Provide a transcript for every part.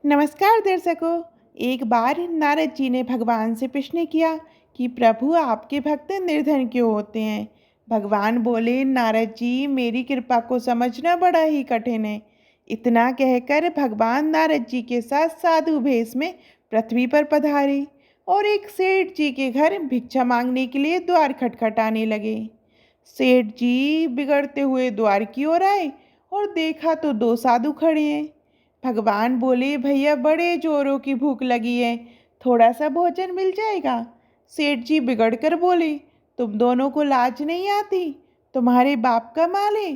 नमस्कार दर्शकों। एक बार नारद जी ने भगवान से प्रश्न किया कि प्रभु आपके भक्त निर्धन क्यों होते हैं। भगवान बोले, नारद जी मेरी कृपा को समझना बड़ा ही कठिन है। इतना कहकर भगवान नारद जी के साथ साधु भेष में पृथ्वी पर पधारे और एक सेठ जी के घर भिक्षा मांगने के लिए द्वार खटखटाने लगे। सेठ जी बिगड़ते हुए द्वार की ओर आए और देखा तो दो साधु खड़े हैं। भगवान बोले, भैया बड़े जोरों की भूख लगी है, थोड़ा सा भोजन मिल जाएगा। सेठ जी बिगड़ कर बोले, तुम दोनों को लाज नहीं आती? तुम्हारे बाप का माल है,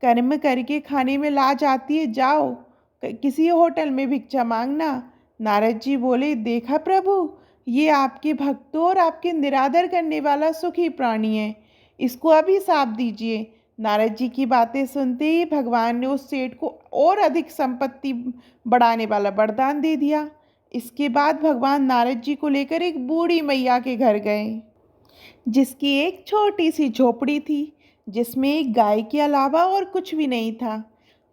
कर्म करके खाने में लाज आती है, जाओ किसी होटल में भिक्षा मांगना। नारद जी बोले, देखा प्रभु, ये आपके भक्तों और आपके निरादर करने वाला सुखी प्राणी है, इसको अभी शाप दीजिए। नारद जी की बातें सुनते ही भगवान ने उस सेठ को और अधिक संपत्ति बढ़ाने वाला वरदान दे दिया। इसके बाद भगवान नारद जी को लेकर एक बूढ़ी मैया के घर गए, जिसकी एक छोटी सी झोपड़ी थी, जिसमें एक गाय के अलावा और कुछ भी नहीं था।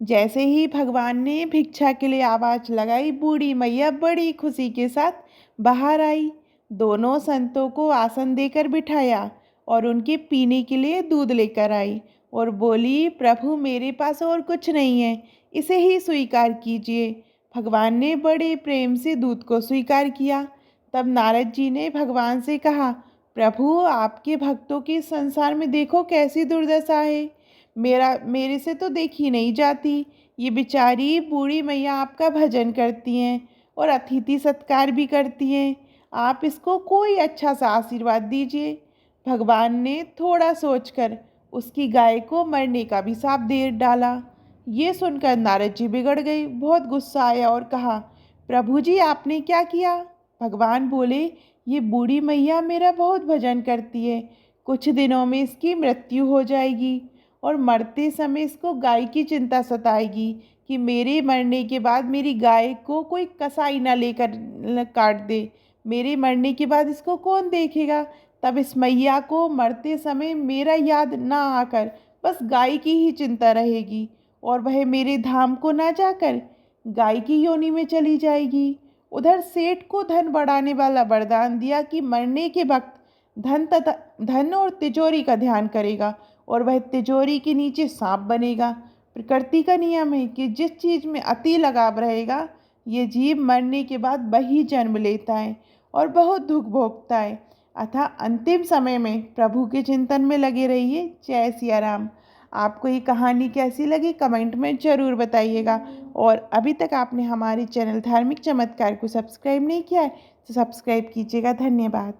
जैसे ही भगवान ने भिक्षा के लिए आवाज लगाई, बूढ़ी मैया बड़ी खुशी के साथ बाहर आई। दोनों संतों को आसन देकर बिठाया और उनके पीने के लिए दूध लेकर आई और बोली, प्रभु मेरे पास और कुछ नहीं है, इसे ही स्वीकार कीजिए। भगवान ने बड़े प्रेम से दूध को स्वीकार किया। तब नारद जी ने भगवान से कहा, प्रभु आपके भक्तों की संसार में देखो कैसी दुर्दशा है, मेरे से तो देखी नहीं जाती। ये बेचारी बूढ़ी मैया आपका भजन करती हैं और अतिथि सत्कार भी करती हैं, आप इसको कोई अच्छा सा आशीर्वाद दीजिए। भगवान ने थोड़ा सोचकर उसकी गाय को मरने का भी शाप दे डाला। ये सुनकर नारद जी बिगड़ गए, बहुत गुस्सा आया और कहा, प्रभु जी आपने क्या किया? भगवान बोले, ये बूढ़ी मैया मेरा बहुत भजन करती है, कुछ दिनों में इसकी मृत्यु हो जाएगी और मरते समय इसको गाय की चिंता सताएगी कि मेरे मरने के बाद मेरी गाय को कोई कसाई ना लेकर काट दे। मेरे मरने के बाद इसको कौन देखेगा? तब इस मैया को मरते समय मेरा याद ना आकर बस गाय की ही चिंता रहेगी और वह मेरे धाम को ना जाकर गाय की योनि में चली जाएगी। उधर सेठ को धन बढ़ाने वाला वरदान दिया कि मरने के वक्त धन और तिजोरी का ध्यान करेगा और वह तिजोरी के नीचे सांप बनेगा। प्रकृति का नियम है कि जिस चीज़ में अति लगाव रहेगा, ये जीव मरने के बाद वही जन्म लेता है और बहुत दुख भोगता है। अतः अंतिम समय में प्रभु के चिंतन में लगे रहिए। जय सिया राम। आपको ये कहानी कैसी लगी कमेंट में ज़रूर बताइएगा। और अभी तक आपने हमारे चैनल धार्मिक चमत्कार को सब्सक्राइब नहीं किया है तो सब्सक्राइब कीजिएगा। धन्यवाद।